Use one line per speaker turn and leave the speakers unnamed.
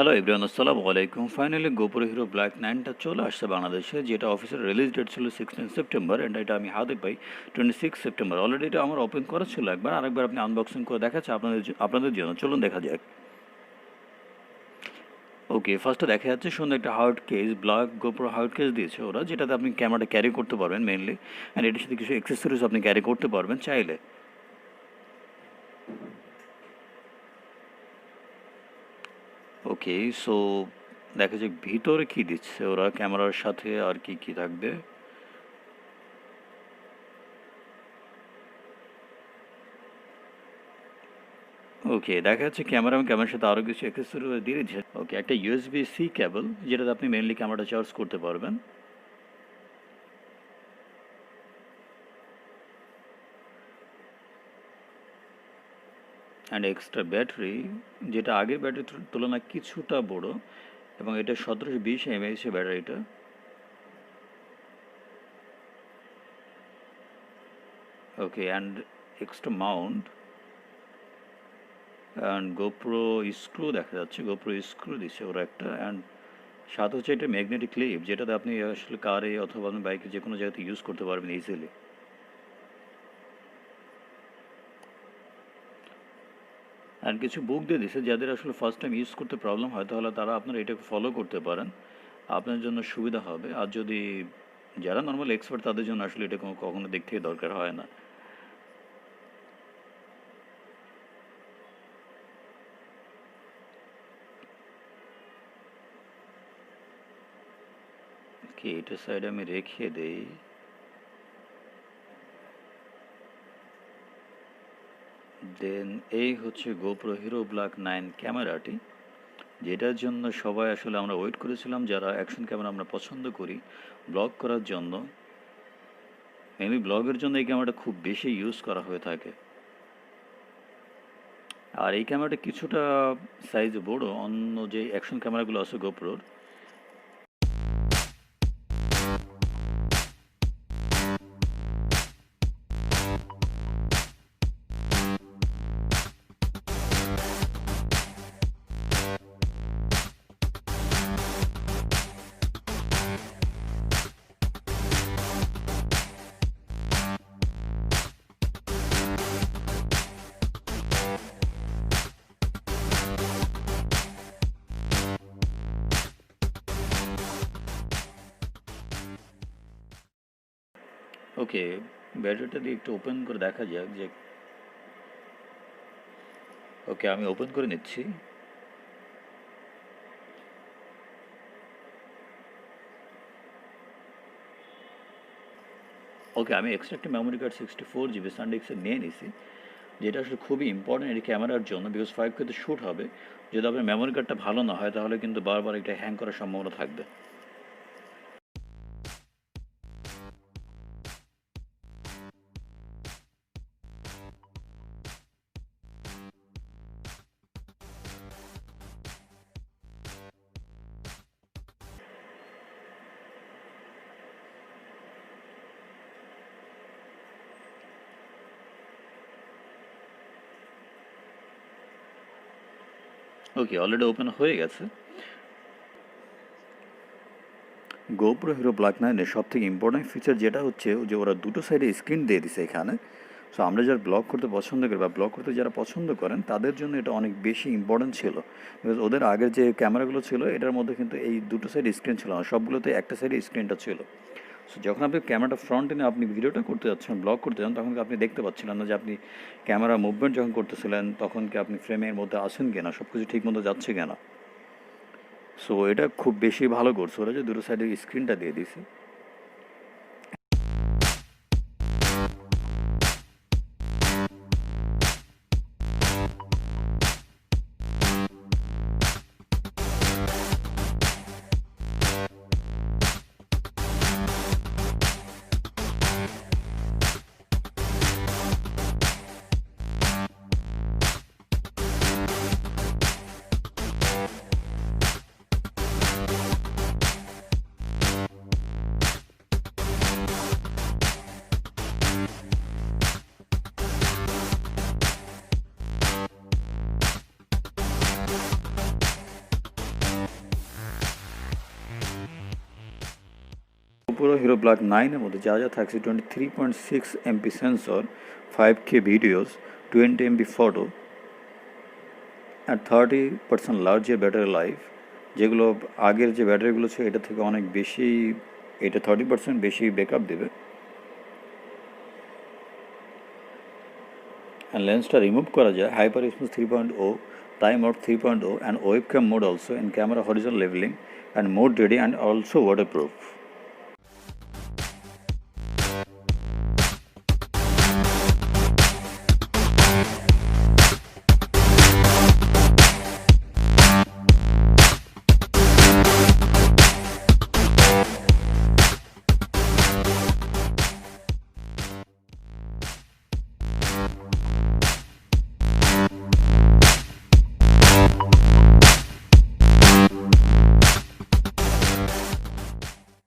Hello everyone, আসসালামু আলাইকুম। Finally GoPro Hero Black 9টা চলে আসছে বাংলাদেশে, যেটা অফিসের রিলিজ ডেট ছিল 16 সেপ্টেম্বর অ্যান্ড এটা আমি হাতে পাই 26 সেপ্টেম্বর। অলরেডি এটা আমার ওপেন করা ছিল একবার, আরেকবার আপনি আনবক্সিং করে দেখাচ্ছে আপনাদের জন্য। চলুন দেখা যাক। ওকে, ফার্স্টে দেখা যাচ্ছে সুন্দর একটা hard case, black GoPro hard case দিয়েছে ওরা, যেটাতে আপনি ক্যামেরাটা ক্যারি করতে পারবেন মেনলি, অ্যান্ড এটার সাথে কিছু অ্যাক্সেসরিজ আপনি ক্যারি করতে পারবেন চাইলে। ওকে, সো দেখা যাক ভিতরে কী দিচ্ছে ওরা ক্যামেরার সাথে, আর কি কি থাকবে। ওকে, দেখা যাচ্ছে ক্যামেরা এবং ক্যামেরার সাথে আরও কিছু অ্যাক্সেসরি দিয়ে দিচ্ছে। ওকে, একটা USB-C কেবল, যেটাতে আপনি মেনলি ক্যামেরাটা চার্জ করতে পারবেন। অ্যান্ড এক্সট্রা ব্যাটারি, যেটা আগের ব্যাটারির তুলনায় কিছুটা বড়, এবং এটা 1720 mAh ব্যাটারিটা। Okay, and extra mount and GoPro screw দেখা যাচ্ছে, GoPro স্ক্রু দিচ্ছে ওরা একটা। অ্যান্ড সাথে হচ্ছে এটা ম্যাগনেটিক ক্লিপ, যেটাতে আপনি আসলে কারে অথবা আপনি বাইকে যে কোনো জায়গাতে ইউজ করতে পারবেন ইজিলি। অ্যান্ড কিছু বুক দিয়ে দিছে, যাদের আসলে ফার্স্ট টাইম ইউজ করতে প্রবলেম হয় তাহলে তারা আপনারা এটাকে ফলো করতে পারেন, আপনার জন্য সুবিধা হবে। আর যদি যারা নর্মাল এক্সপার্ট তাদের জন্য আসলে এটা কখনো দিক থেকে দরকার হয় না। কি এটা সাইডে আমি রেখে দেই। দেন এই হচ্ছে GoPro Hero Black 9 ক্যামেরাটি, যেটার জন্য সবাই আসলে আমরা ওয়েট করেছিলাম, যারা অ্যাকশন ক্যামেরা আমরা পছন্দ করি ব্লগ করার জন্য। মেনলি ব্লগের জন্য এই ক্যামেরাটা খুব বেশি ইউজ করা হয়ে থাকে। আর এই ক্যামেরাটা কিছুটা সাইজ বড় অন্য যে অ্যাকশন ক্যামেরাগুলো আছে GoProর। ওকে, ব্যাটারিটা দিয়ে একটু ওপেন করে দেখা যাক যে। ওকে, আমি ওপেন করে নিচ্ছি। ওকে, আমি এক্সট্রা একটা মেমোরি কার্ড 64 GB সানডিস্কের নিয়ে নিছি, যেটা আসলে খুবই ইম্পর্টেন্ট এই ক্যামেরার জন্য, বিকজ 5K শ্যুট হবে। যদি আপনার মেমোরি কার্ডটা ভালো না হয় তাহলে কিন্তু বারবার এটা হ্যাং করার সম্ভাবনা থাকবে। ওকে, অলরেডি ওপেন হয়ে গেছে। GoPro Hero Black 9-এর সব থেকে ইম্পর্টেন্ট ফিচার যেটা হচ্ছে যে ওরা দুটো সাইডে স্ক্রিন দিয়ে দিছে এখানে। সো আমরা যারা ব্লগ করতে পছন্দ করি বা ব্লগ করতে যারা পছন্দ করেন তাদের জন্য এটা অনেক বেশি ইম্পর্টেন্ট ছিল, বিকজ ওদের আগের যে ক্যামেরাগুলো ছিল এটার মধ্যে কিন্তু এই দুটো সাইডে স্ক্রিন ছিল না, সবগুলোতে একটা সাইডে স্ক্রিনটা ছিল। সো যখন আপনি ক্যামেরাটা ফ্রন্ট এনে আপনি ভিডিওটা করতে যাচ্ছেন, ব্লগ করতে যান, তখন আপনি দেখতে পাচ্ছিলেন না যে আপনি ক্যামেরা মুভমেন্ট যখন করতেছিলেন তখন কি আপনি ফ্রেমের মধ্যে আছেন কিনা, সব কিছু ঠিক মতো যাচ্ছে কিনা। সো এটা খুব বেশি ভালো করছে ওরা যে দুটো সাইডে স্ক্রিনটা দিয়ে দিছে। GoPro Hero Black 9 এর মধ্যে যা যা থাকছে 23.6 MP sensor, 5K videos, 20 MB photo আর 30% লার্জার ব্যাটারি লাইফ, যেগুলো আগের যে ব্যাটারিগুলো ছিল এটা থেকে অনেক বেশি, এটা 30% বেশি ব্যাকআপ দেবে। আর লেন্সটা রিমুভ করা যায়, HyperSmooth 3.0, TimeWarp 3.0 and Webcam mode also in camera horizontal leveling and mode ready and also waterproof.